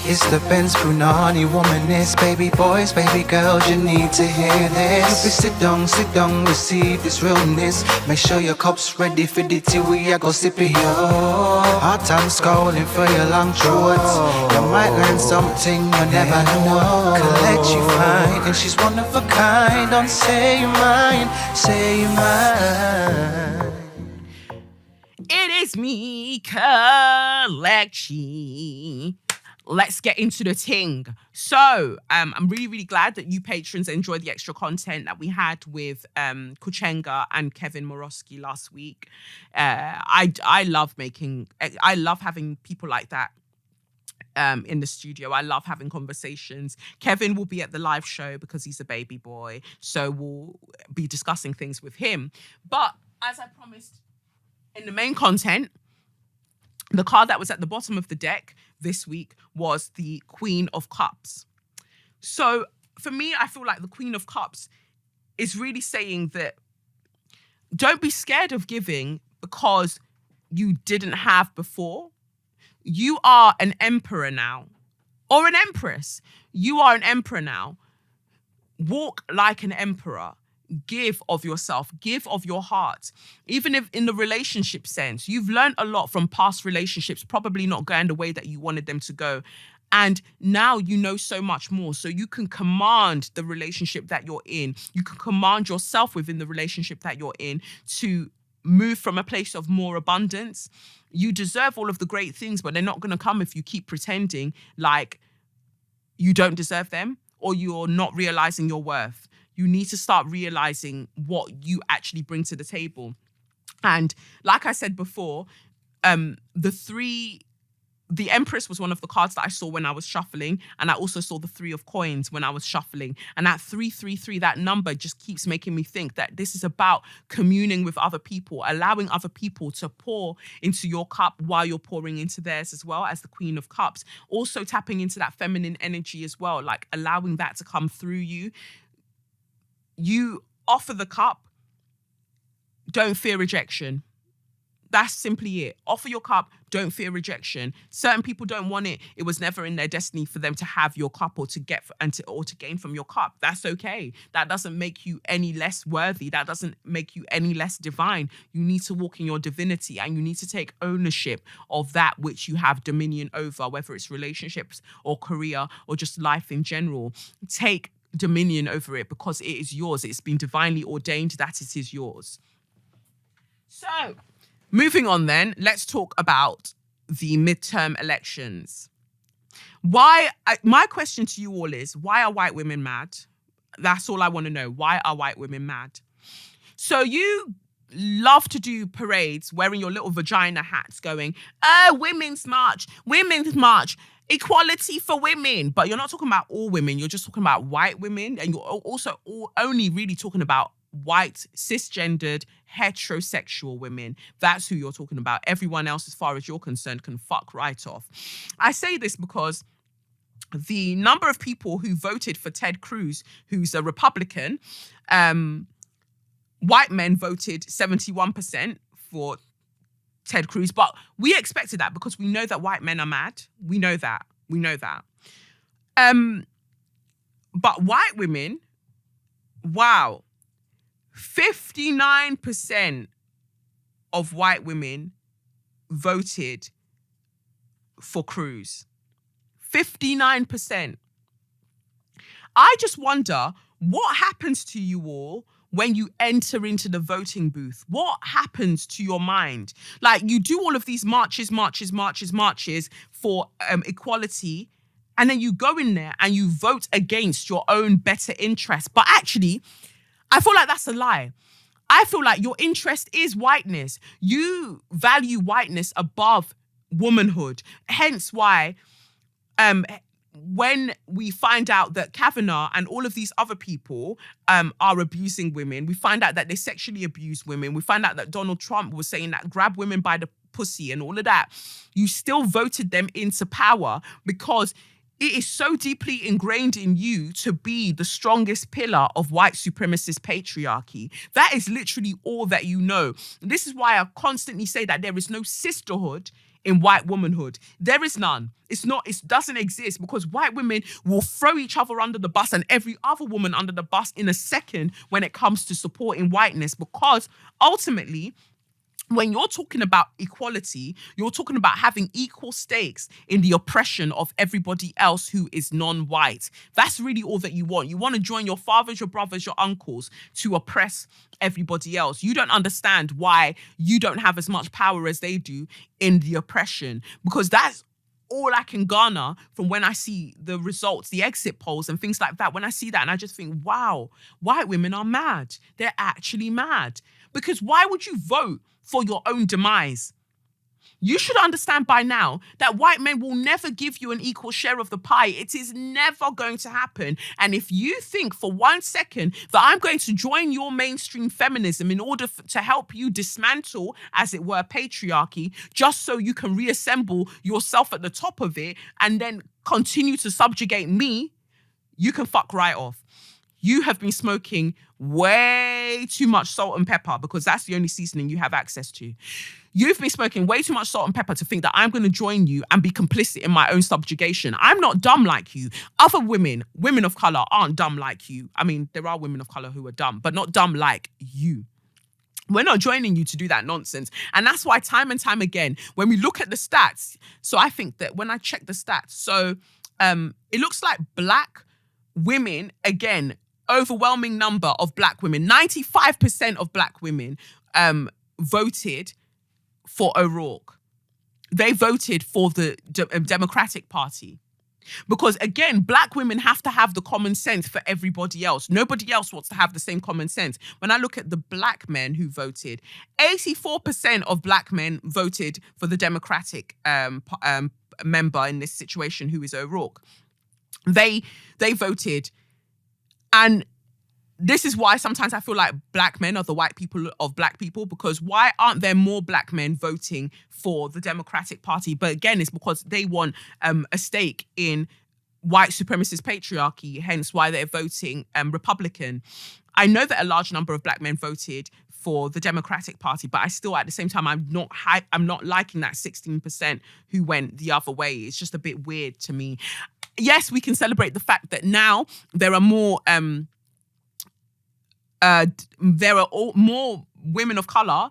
It's the Benz Brunani womanist. Baby boys, baby girls, you need to hear this. You sit down, receive this realness. Make sure your cup's ready for the tea, we are go sip it, yo. Hard time scrolling for your long shorts. You might learn something you never know. Collect you fine, and she's one of a kind. Don't say you're mine, say you're mine. It is me, Collection. Let's get into the ting. So, I'm really, really glad that you patrons enjoyed the extra content that we had with Kuchenga and Kevin Morosky last week. I love having people like that in the studio. I love having conversations. Kevin will be at the live show because he's a baby boy, so we'll be discussing things with him. But as I promised in the main content, the card that was at the bottom of the deck this week was the Queen of Cups. So for me, I feel like the Queen of Cups is really saying that don't be scared of giving because you didn't have before. You are an emperor now, or an empress. You are an emperor now. Walk like an emperor. Give of yourself, give of your heart. Even if in the relationship sense, you've learned a lot from past relationships, probably not going the way that you wanted them to go. And now you know so much more. So you can command the relationship that you're in. You can command yourself within the relationship that you're in to move from a place of more abundance. You deserve all of the great things, but they're not going to come if you keep pretending like you don't deserve them or you're not realizing your worth. You need to start realizing what you actually bring to the table. And like I said before, the Empress was one of the cards that I saw when I was shuffling. And I also saw the 3 of Coins when I was shuffling. And that 333, that number just keeps making me think that this is about communing with other people, allowing other people to pour into your cup while you're pouring into theirs as well as the Queen of Cups. Also tapping into that feminine energy as well, like allowing that to come through you. You offer the cup, don't fear rejection. That's simply it. Offer your cup, don't fear rejection. Certain people don't want it. It was never in their destiny for them to have your cup or to get or to gain from your cup. That's okay. That doesn't make you any less worthy. That doesn't make you any less divine. You need to walk in your divinity and you need to take ownership of that which you have dominion over, whether it's relationships or career or just life in general. Take dominion over it because it is yours. It's been divinely ordained that it is yours. So, moving on then, let's talk about the midterm elections. My question to you all is, why are white women mad? That's all I want to know. Why are white women mad? So you love to do parades wearing your little vagina hats going, women's march, equality for women. But you're not talking about all women. You're just talking about white women. And you're also only really talking about white, cisgendered, heterosexual women. That's who you're talking about. Everyone else, as far as you're concerned, can fuck right off. I say this because the number of people who voted for Ted Cruz, who's a Republican, white men voted 71% for Ted Cruz, but we expected that because we know that white men are mad. We know that. But white women, wow, 59% of white women voted for Cruz. 59%. I just wonder what happens to you all when you enter into the voting booth. What happens to your mind? Like, you do all of these marches for equality, and then you go in there and you vote against your own better interests. But actually, I feel like that's a lie. I feel like your interest is whiteness. You value whiteness above womanhood. Hence why when we find out that Kavanaugh and all of these other people are abusing women, we find out that they sexually abuse women, we find out that Donald Trump was saying that grab women by the pussy and all of that, you still voted them into power because it is so deeply ingrained in you to be the strongest pillar of white supremacist patriarchy. That is literally all that you know. This is why I constantly say that there is no sisterhood in white womanhood. There is none. It doesn't exist, because white women will throw each other under the bus and every other woman under the bus in a second when it comes to supporting whiteness, because ultimately, when you're talking about equality, you're talking about having equal stakes in the oppression of everybody else who is non-white. That's really all that you want. You want to join your fathers, your brothers, your uncles to oppress everybody else. You don't understand why you don't have as much power as they do in the oppression, because that's all I can garner from when I see the results, the exit polls and things like that. When I see that, and I just think, wow, white women are mad. They're actually mad. Because why would you vote for your own demise? You should understand by now that white men will never give you an equal share of the pie. It is never going to happen. And if you think for 1 second that I'm going to join your mainstream feminism in order to help you dismantle, as it were, patriarchy, just so you can reassemble yourself at the top of it and then continue to subjugate me, you can fuck right off. You have been smoking way too much salt and pepper, because that's the only seasoning you have access to. You've been smoking way too much salt and pepper to think that I'm going to join you and be complicit in my own subjugation. I'm not dumb like you. Other women of color aren't dumb like you. I mean, there are women of color who are dumb, but not dumb like you. We're not joining you to do that nonsense. And that's why time and time again, when we look at the stats, so I think that when I check the stats, so it looks like black women, again, overwhelming number of black women, 95% of black women voted for O'Rourke. They voted for the Democratic Party. Because again, black women have to have the common sense for everybody else. Nobody else wants to have the same common sense. When I look at the black men who voted, 84% of black men voted for the Democratic member in this situation, who is O'Rourke. They voted. And this is why sometimes I feel like black men are the white people of black people, because why aren't there more black men voting for the Democratic Party? But again, it's because they want a stake in white supremacist patriarchy, hence why they're voting Republican. I know that a large number of black men voted for the Democratic Party, but I still, at the same time, I'm not liking that 16% who went the other way. It's just a bit weird to me. Yes, we can celebrate the fact that now there are more more women of color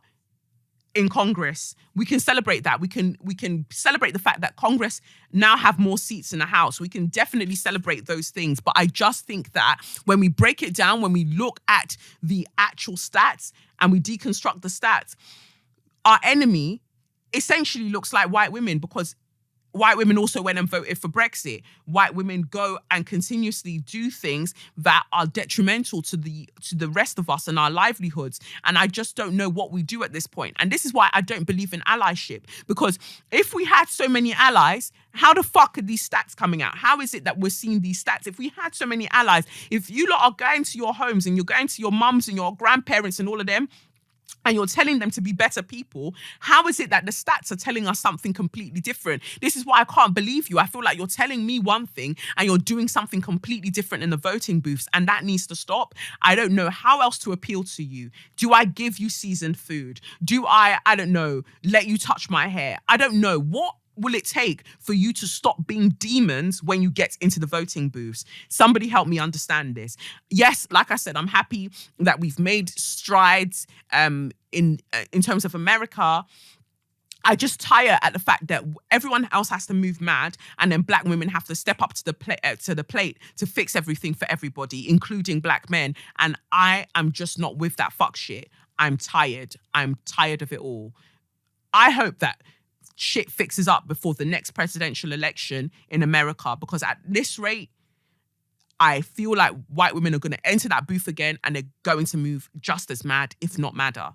in Congress. We can celebrate that. We can celebrate the fact that Congress now have more seats in the House. We can definitely celebrate those things. But I just think that when we break it down, when we look at the actual stats and we deconstruct the stats, our enemy essentially looks like white women, because white women also went and voted for Brexit. White women go and continuously do things that are detrimental to the rest of us and our livelihoods. And I just don't know what we do at this point. And this is why I don't believe in allyship. Because if we had so many allies, how the fuck are these stats coming out? How is it that we're seeing these stats? If we had so many allies, if you lot are going to your homes and you're going to your mums and your grandparents and all of them, and you're telling them to be better people, how is it that the stats are telling us something completely different? This is why I can't believe you. I feel like you're telling me one thing and you're doing something completely different in the voting booths, and that needs to stop. I don't know how else to appeal to you. Do I give you seasoned food? Do I don't know, let you touch my hair? I don't know. What will it take for you to stop being demons when you get into the voting booths? Somebody help me understand this. Yes, like I said, I'm happy that we've made strides in terms of America. I just tire at the fact that everyone else has to move mad, and then black women have to step up to the plate to fix everything for everybody, including black men. And I am just not with that fuck shit. I'm tired. I'm tired of it all. I hope that shit fixes up before the next presidential election in America, because at this rate, I feel like white women are going to enter that booth again and they're going to move just as mad, if not madder.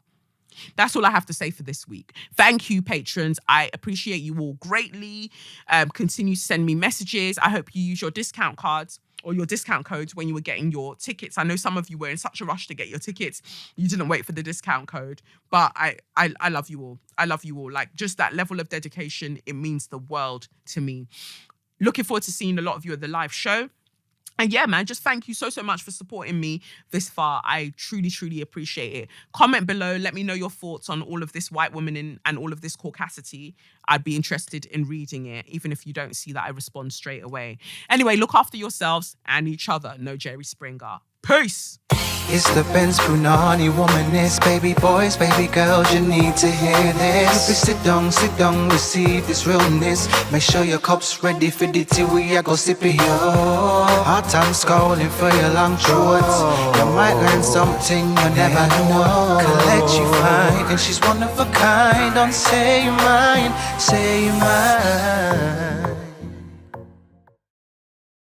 That's all I have to say for this week. Thank you, patrons. I appreciate you all greatly. Continue to send me messages. I hope you use your discount cards or your discount codes when you were getting your tickets. I know some of you were in such a rush to get your tickets, you didn't wait for the discount code. But I love you all. I love you all. Like, just that level of dedication, it means the world to me. Looking forward to seeing a lot of you at the live show. And yeah, man, just thank you so, so much for supporting me this far. I truly, truly appreciate it. Comment below. Let me know your thoughts on all of this white woman and all of this caucasity. I'd be interested in reading it, even if you don't see that I respond straight away. Anyway, look after yourselves and each other. No Jerry Springer. Peace. It's the Benz Punani womanist, baby boys, baby girls, you need to hear this. Sit down, receive this realness. Make sure your cup's ready for the tea, we are go sip it, yo. Hard time scrolling for your long shorts. You might learn something you never know. Collect you fine, and she's one of a kind. Don't say you mine, say you mine.